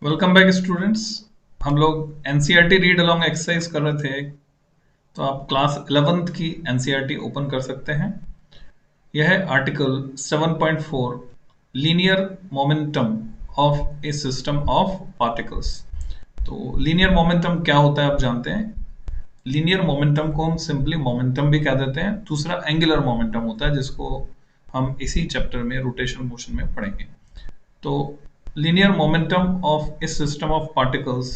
Welcome back students. हम लोग NCERT read along exercise कर रहे थे। तो आप क्लास 11th की एनसीईआरटी ओपन कर सकते हैं। यह है article 7.4 linear momentum of A system of particles. तो लीनियर मोमेंटम क्या होता है आप जानते हैं। लीनियर मोमेंटम को हम सिंपली मोमेंटम भी कह देते हैं। दूसरा एंगुलर मोमेंटम होता है जिसको हम इसी चैप्टर में रोटेशन मोशन में पढ़ेंगे। तो linear momentum of A system of particles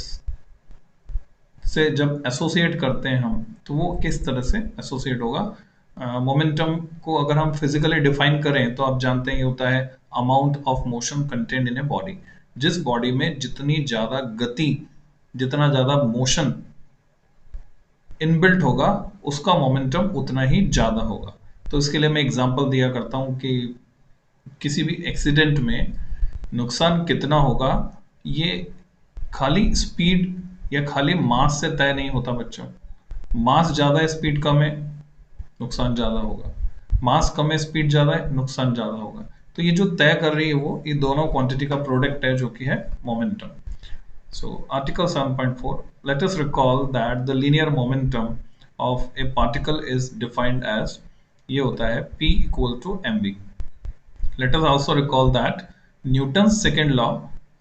से जब एसोसिएट करते हैं हम, तो वो किस तरह से एसोसिएट होगा। मोमेंटम को अगर हम फिजिकली डिफाइन करें तो आप जानते हैं ये होता है amount of motion contained in a body. जिस बॉडी में जितनी ज्यादा गति, जितना ज्यादा मोशन इनबिल्ट होगा, उसका मोमेंटम उतना ही ज्यादा होगा। तो इसके लिए मैं एग्जांपल दिया करता हूं कि किसी भी एक्सीडेंट में नुकसान कितना होगा, ये खाली स्पीड या खाली मास से तय नहीं होता बच्चों। मास ज्यादा है, स्पीड कम है, नुकसान ज्यादा होगा। मास कम है, स्पीड ज्यादा है, नुकसान ज्यादा होगा। तो ये जो तय कर रही है वो ये दोनों क्वांटिटी का प्रोडक्ट है जो कि है momentum. So Article 7.4, let us recall that the linear momentum of a particle is defined as, ये होता है P equal to mv। Let us also recall that Newton's second law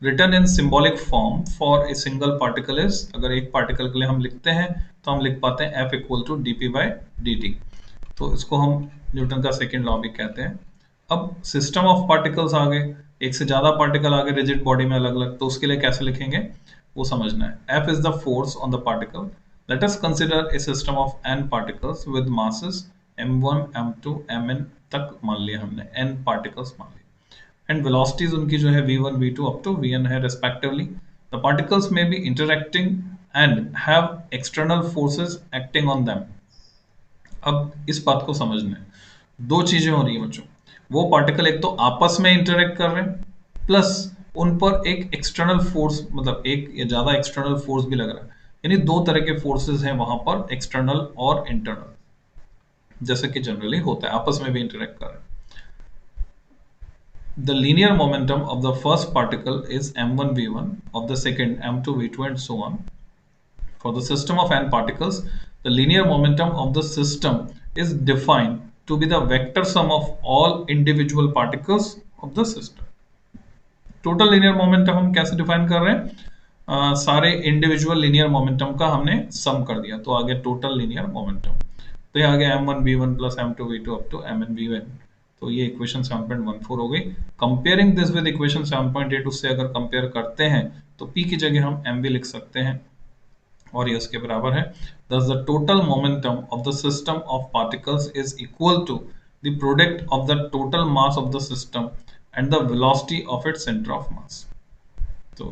written in symbolic form for a single particle is, अगर एक particle के लिए हम लिखते हैं तो हम लिख पाते हैं F equal to dp by dt। तो इसको हम न्यूटन का सेकेंड लॉ भी कहते हैं। अब सिस्टम ऑफ पार्टिकल्स आ गए, एक से ज्यादा पार्टिकल आ गए रिजिड बॉडी में अलग अलग, तो उसके लिए कैसे लिखेंगे वो समझना है। F is the force on the particle. Let us consider a system of n particles with masses m1, m2, mn तक मान लिया हमने, n particles मान लिया, एंड वेलोसिटीज उनकी जो है v1, v2 up to vn है respectively. The particles may be interacting and have external forces acting on them. अब इस बात को समझना है, दो चीजें हो रही है बच्चों। वो पार्टिकल एक तो आपस में इंटरेक्ट कर रहे हैं, प्लस उन पर एक एक्सटर्नल फोर्स, मतलब एक या ज्यादा एक्सटर्नल फोर्स भी लग रहा है। यानी दो तरह के फोर्सेस हैं वहां पर, एक्सटर्नल और इंटरनल, जैसे कि जनरली होता है, आपस में भी इंटरेक्ट कर रहे हैं। The linear momentum of the first particle is m1 v1, of the second m2 v2, and so on. For the system of n particles, the linear momentum of the system is defined to be the vector sum of all individual particles of the system. Total linear momentum हम कैसे define कर रहे हैं, सारे individual linear momentum का हमने सम कर दिया, तो आ गया टोटल लीनियर मोमेंटम। तो ये आ गया m1 v1 plus m2 v2 up to mn v1। तो ये इक्वेशन 7.14 हो गई। कंपेयरिंग दिस विद इक्वेशन 7.8, उससे अगर कंपेयर करते हैं तो p की जगह हम mv लिख सकते हैं और ये उसके बराबर है। Thus the total momentum of the system of particles is equal to the product of the total mass of the system and the velocity of its center of mass। तो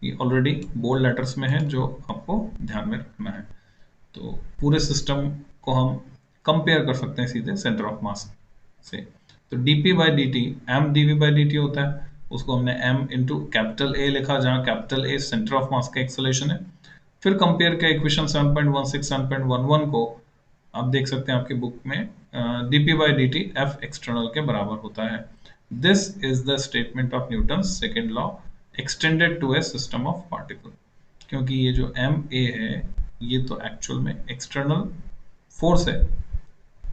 ये ऑलरेडी बोल्ड लेटर्स में है जो आपको ध्यान में रखना है। तो पूरे सिस्टम को हम कंपेयर कर सकते हैं सीधे सेंटर ऑफ मास से। तो dp by dt m dv by dt होता है, उसको हमने m इंटू कैपिटल A लिखा, जहां कैपिटल A सेंटर ऑफ मास का एक्सेलरेशन है। फिर कंपेयर किया इक्वेशन 7.16 7.11 को, आप देख सकते हैं आपकी बुक में dp by dt f external के बराबर होता है। This is the statement of Newton's second law extended to a system of particle. क्योंकि ये जो एम ए है ये तो एक्चुअल में एक्सटर्नल फोर्स है,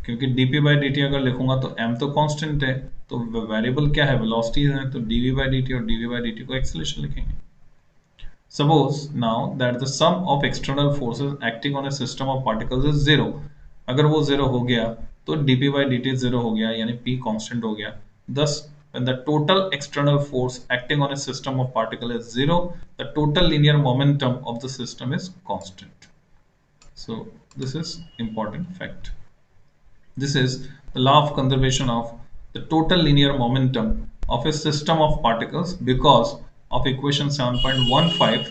क्योंकि dp by dt अगर लिखूंगा तो m तो कांस्टेंट है, तो वेरिएबल क्या है, वेलोसिटी है, तो dv by dt और dv by dt को एक्सेलरेशन लिखेंगे। Suppose now that the sum of external forces acting on a system of particles is zero। अगर वो जीरो हो गया तो dp by dt जीरो हो गया, यानी p कांस्टेंट हो गया। Thus when the total external force acting on a system of particle is zero, the total linear momentum of the system is constant। So this is important fact। This is the law of conservation of the total linear momentum of a system of particles because of equation 7.15।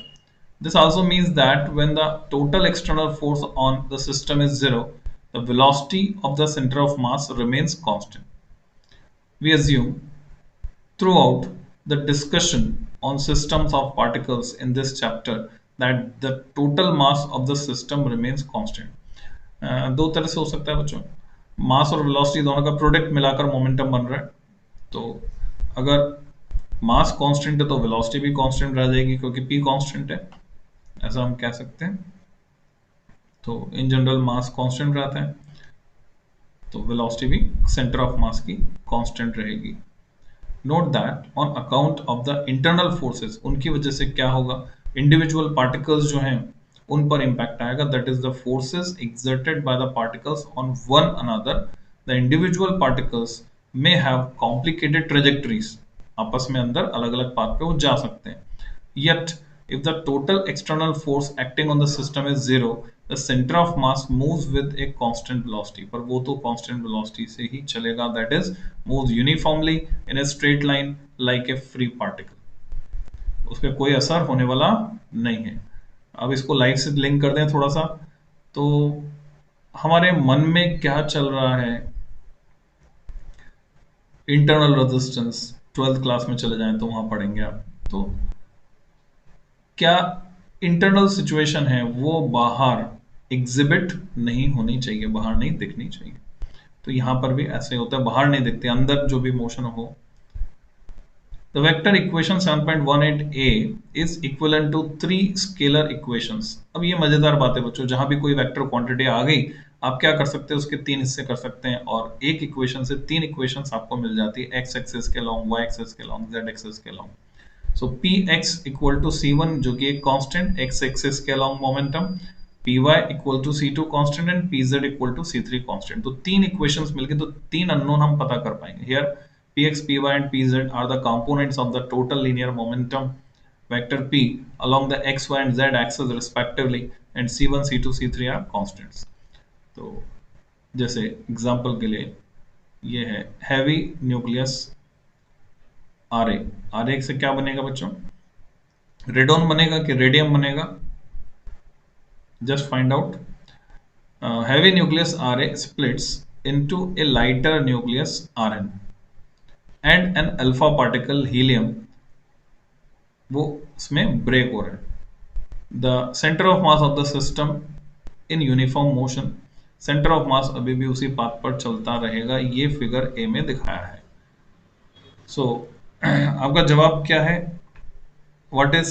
This also means that when the total external force on the system is zero, the velocity of the center of mass remains constant। We assume throughout the discussion on systems of particles in this chapter that the total mass of the system remains constant। दो तरह से हो सकता है बच्चों, मास और velocity दोनों का प्रोडक्ट मिलाकर मोमेंटम बन रहा है। तो अगर मास कांस्टेंट है तो वेलोसिटी भी कांस्टेंट रह जाएगी क्योंकि p कांस्टेंट है, ऐसा हम कह सकते हैं। तो इन जनरल मास कांस्टेंट रहता है, तो वेलोसिटी भी सेंटर ऑफ मास की कांस्टेंट रहेगी। Note that on account of the internal forces, उनकी वजह से क्या होगा, इंडिविजुअल पार्टिकल्स जो हैं उन पर इंपैक्ट आएगा, that is the forces exerted by the particles on one another. The individual particles may have complicated trajectories, आपस में अंदर अलग अलग पाथ पे वो जा सकते हैं। Yet, if the total external force acting on the system is zero, the center of mass moves with a constant velocity. पर वो तो constant velocity से ही चलेगा, that is moves uniformly in a straight line like a free particle. उस पर कोई असर होने वाला नहीं है। अब इसको लाइफ से लिंक कर दें थोड़ा सा, तो हमारे मन में क्या चल रहा है, इंटरनल रेजिस्टेंस 12th क्लास में चले जाएं तो वहां पढ़ेंगे आप। तो क्या इंटरनल सिचुएशन है वो बाहर एग्जिबिट नहीं होनी चाहिए, बाहर नहीं दिखनी चाहिए। तो यहां पर भी ऐसे होता है, बाहर नहीं दिखते, अंदर जो भी मोशन हो। The vector equation 7.18a is equivalent to 3 scalar equations. अब ये मजेदार बात है बच्चों, जहां भी कोई वेक्टर क्वांटिटी आ गई, आप क्या कर सकते हैं, उसके 3 हिस्से कर सकते हैं और एक इक्वेशन से 3 इक्वेशंस आपको मिल जाती है, एक्स एक्सिस के लॉन्ग, वाई एक्सिस के लॉन्ग, जेड एक्सिस के long. So Px equal to C1 जो कि एक कांस्टेंट x एक्सिस के along momentum, Py equal to C2 constant and Pz equal to C3 constant. तो तीन इक्वेशंस मिलके तो तीन अननोन हम पता कर पाएंगे। Here Px, Py and Pz are the components of the total linear momentum vector P along the x, y and z axis respectively and C1, C2, C3 are constants। तो जैसे example के लिए ये है हैवी न्यूक्लियस आरए, आरए से क्या बनेगा बच्चों, रेडोन बनेगा कि रेडियम बनेगा, just find out. Heavy nucleus RA splits into a lighter nucleus RN and an alpha particle helium, वो इसमें ब्रेक हो रहा है। The centre of mass of the system in uniform motion, centre of mass अभी भी उसी path पर चलता रहेगा, ये फिगर ए में दिखाया है। सो आपका जवाब क्या है, what is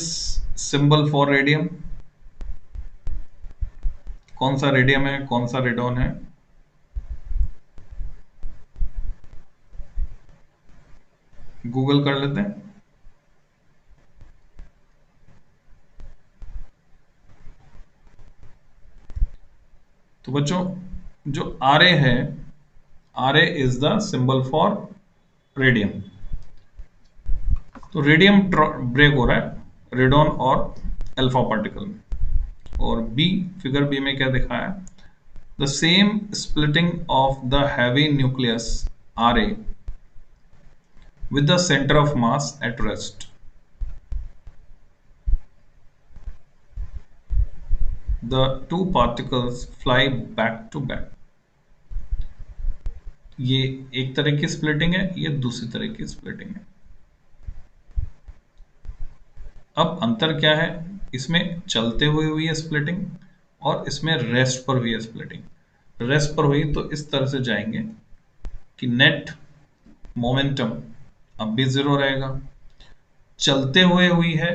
symbol for radium, कौन सा रेडियम है, कौन सा रेडॉन है? गूगल कर लेते हैं। तो बच्चों जो आर ए है, R A is the symbol for radium. तो रेडियम ब्रेक हो रहा है रेडॉन और अल्फा पार्टिकल में। और बी, फिगर बी में क्या दिखाया है, the same splitting of the heavy nucleus R A with the center of mass at rest. The two particles fly back to back. ये एक तरह की स्प्लिटिंग है, ये दूसरी तरह की स्प्लिटिंग है। अब अंतर क्या है, इसमें चलते हुए हुई है स्प्लिटिंग और इसमें रेस्ट पर हुई है स्प्लिटिंग। रेस्ट पर हुई तो इस तरह से जाएंगे कि नेट मोमेंटम अब भी जीरो रहेगा, चलते हुए हुई है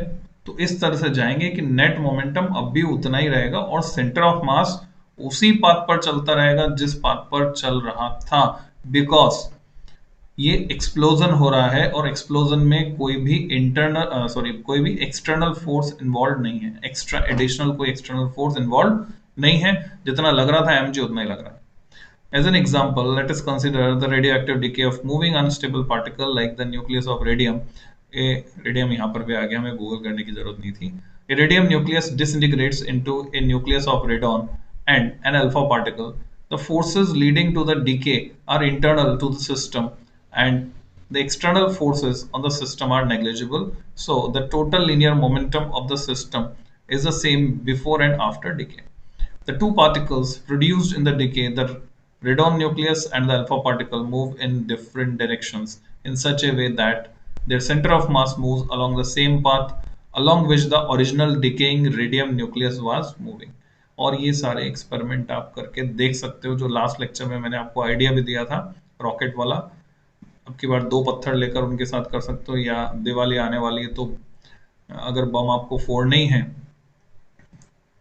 तो इस तरह से जाएंगे कि नेट मोमेंटम अब भी उतना ही रहेगा और सेंटर ऑफ मास उसी पाथ पर चलता रहेगा जिस पाथ पर चल रहा था, बिकॉज ये एक्सप्लोजन हो रहा है और एक्सप्लोजन में कोई भी कोई भी एक्सटर्नल फोर्स इन्वॉल्व नहीं है, एक्स्ट्रा एडिशनल कोई एक्सटर्नल फोर्स इन्वॉल्व नहीं है, जितना लग रहा था mg उतना ही लग रहा है। As an example, let us consider the radioactive decay of moving unstable particle like the nucleus of radium. Radium यहाँ पर भी आ गया, हमें गूगल करने की जरूरत नहीं थी। A radium nucleus disintegrates into a nucleus of radon and an alpha particle. The forces leading to the decay are internal to the system and the external forces on the system are negligible. So the total linear momentum of the system is the same before and after decay. The two particles produced in the decay, the radon nucleus and the alpha particle, move in different directions in such a way that their center of mass moves along the same path along which the original decaying radium nucleus was moving। और ये सारे experiment आप करके देख सकते हो, जो last lecture में मैंने आपको आइडिया भी दिया था रॉकेट वाला, अब की बार 2 पत्थर लेकर उनके साथ कर सकते हो, या दिवाली आने वाली है तो अगर बम आपको फोड़ने ही है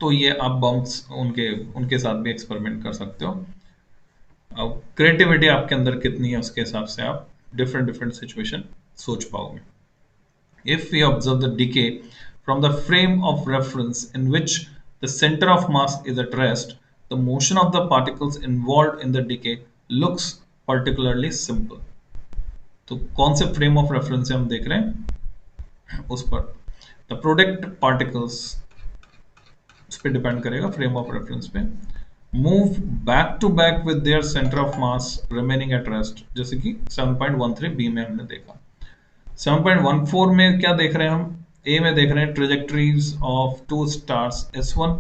तो ये आप बम्स उनके उनके साथ भी एक्सपेरिमेंट कर सकते हो। अब क्रिएटिविटी आपके अंदर कितनी है उसके हिसाब से आप डिफरेंट डिफरेंट सिचुएशन सोच पाओगे। If we observe the decay from the frame of reference in which the center of mass is at rest, the motion of the particles involved in the decay looks particularly simple. तो कौन से frame of reference से हम देख रहे हैं उस पर द प्रोडक्ट पार्टिकल्स उस पर डिपेंड करेगा, फ्रेम ऑफ रेफरेंस पे move back to back with their centre of mass remaining at rest, जैसे कि 7.13 बी में हमने देखा। 7.14 में क्या देख रहे हैं हम, ए में देख रहे हैं trajectories of to stars S1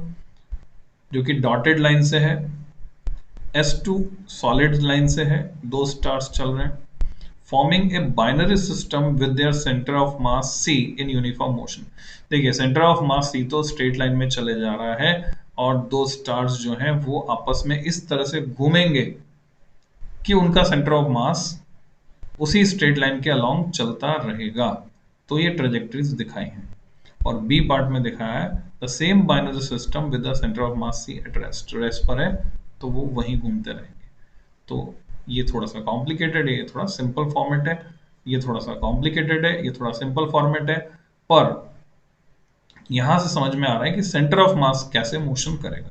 जो कि डॉटेड लाइन से है, S2 सॉलिड लाइन से है, 2 स्टार्स चल रहे हैं, forming a binary system with their centre of mass C in uniform motion. देखिए सेंटर ऑफ मास C तो स्ट्रेट लाइन में चले जा रहा है और 2 स्टार्स जो हैं वो आपस में इस तरह से घूमेंगे कि उनका सेंटर ऑफ मास उसी स्ट्रेट लाइन के अलोंग चलता रहेगा। तो ये ट्रेजेक्टरीज दिखाई हैं। और बी पार्ट में दिखाया है the same binary system with the centre of mass C at rest, rest पर है तो वो वहीं घूमते रहेंगे। तो ये थोड़ा सा कॉम्प्लिकेटेड है, ये थोड़ा सिंपल फॉर्मेट है, ये थोड़ा सा कॉम्प्लिकेटेड है, ये थोड़ा सिंपल फॉर्मेट है, पर यहां से समझ में आ रहा है कि सेंटर ऑफ मास कैसे मोशन करेगा।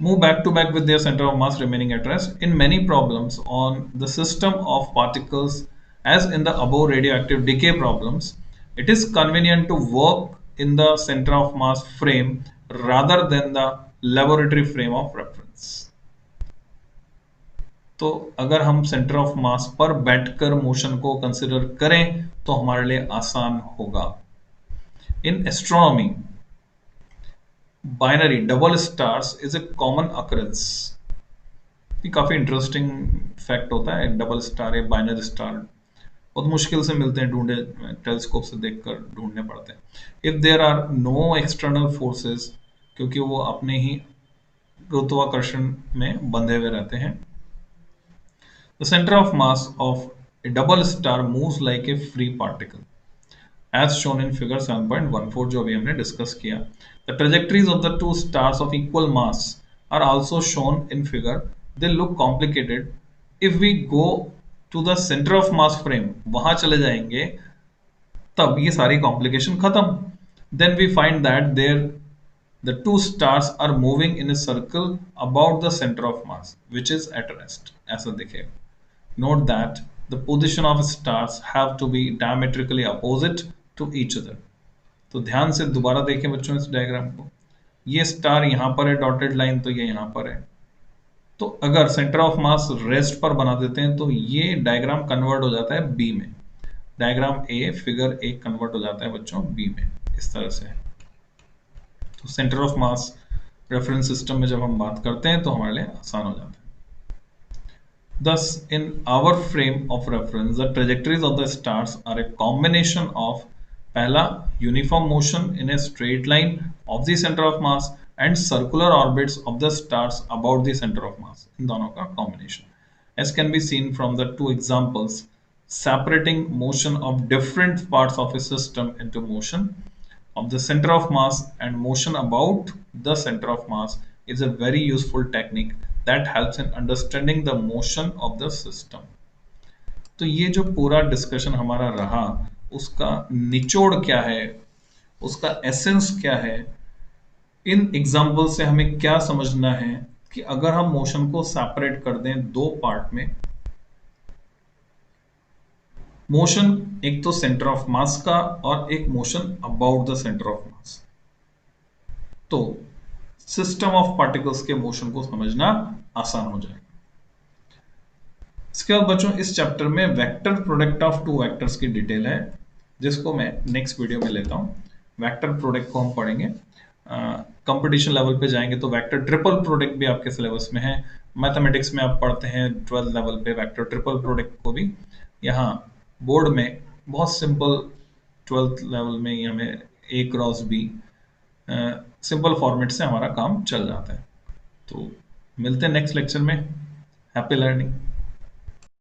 Move back to back with their center of mass remaining at rest. In many problems on the system of particles, as in the above radioactive decay problems, it is convenient to work in the center of mass frame rather than the laboratory frame of reference. तो अगर हम centre of मास पर बैठकर motion को consider करें तो हमारे लिए आसान होगा। इन astronomy binary double stars is a common occurrence. ये काफी इंटरेस्टिंग फैक्ट होता है, डबल स्टार या बाइनरी स्टार बहुत मुश्किल से मिलते हैं, ढूंढे टेलीस्कोप से देखकर ढूंढने पड़ते हैं। If there are no external forces, क्योंकि वो अपने ही गुरुत्वाकर्षण में बंधे हुए रहते हैं। The centre of mass of A double star moves like a free particle as shown in figure 7.14 जो अभी हमने डिस्कस किया। The trajectories of the two stars of equal mass are also shown in figure. They look complicated. If we go to the center of mass frame, वहां चले जाएंगे तब ये सारी complication खत्म। Then we find that the two stars are moving in a circle about the center of mass, which is at rest. ऐसा दिखेगा। Note that the position of stars have to be diametrically opposite to each other. तो ध्यान से दोबारा देखें बच्चों इस diagram को, ये स्टार यहाँ पर है डॉटेड लाइन, तो ये यहाँ पर है। तो अगर सेंटर ऑफ मास रेस्ट पर बना देते हैं तो ये डायग्राम कन्वर्ट हो जाता है बी में, diagram a figure A convert हो जाता है बच्चों बी में, इस तरह से। तो centre of mass reference system में जब हम बात करते हैं तो हमारे लिए आसान हो जाता है। Thus, in our frame of reference, the trajectories of the stars are a combination of पहला uniform motion in a straight line of the center of mass and circular orbits of the stars about the center of mass. इन दोनों का combination, as can be seen from the two examples, separating motion of different parts of a system into motion of the center of mass and motion about the center of mass is a very useful technique that helps in understanding the motion of the system. तो ये जो पूरा discussion हमारा रहा उसका निचोड़ क्या है, उसका एसेंस क्या है, इन एग्जाम्पल से हमें क्या समझना है कि अगर हम मोशन को सेपरेट कर दें दो पार्ट में, मोशन एक तो सेंटर ऑफ मास का और एक motion about the centre of मास, तो सिस्टम ऑफ पार्टिकल्स के मोशन को समझना आसान हो जाएगा। इसके बाद बच्चों इस चैप्टर में vector product of two vectors की डिटेल है, जिसको मैं नेक्स्ट वीडियो में लेता हूं। वेक्टर प्रोडक्ट को हम पढ़ेंगे, कंपटीशन लेवल पे जाएंगे तो वेक्टर ट्रिपल प्रोडक्ट भी आपके सिलेबस में है। मैथमेटिक्स में आप पढ़ते हैं 12th लेवल पे वेक्टर ट्रिपल प्रोडक्ट को भी, यहाँ बोर्ड में बहुत सिंपल 12th लेवल में ही हमें A cross B simple format से हमारा काम चल जाता है। तो मिलते हैं नेक्स्ट लेक्चर में। Happy learning.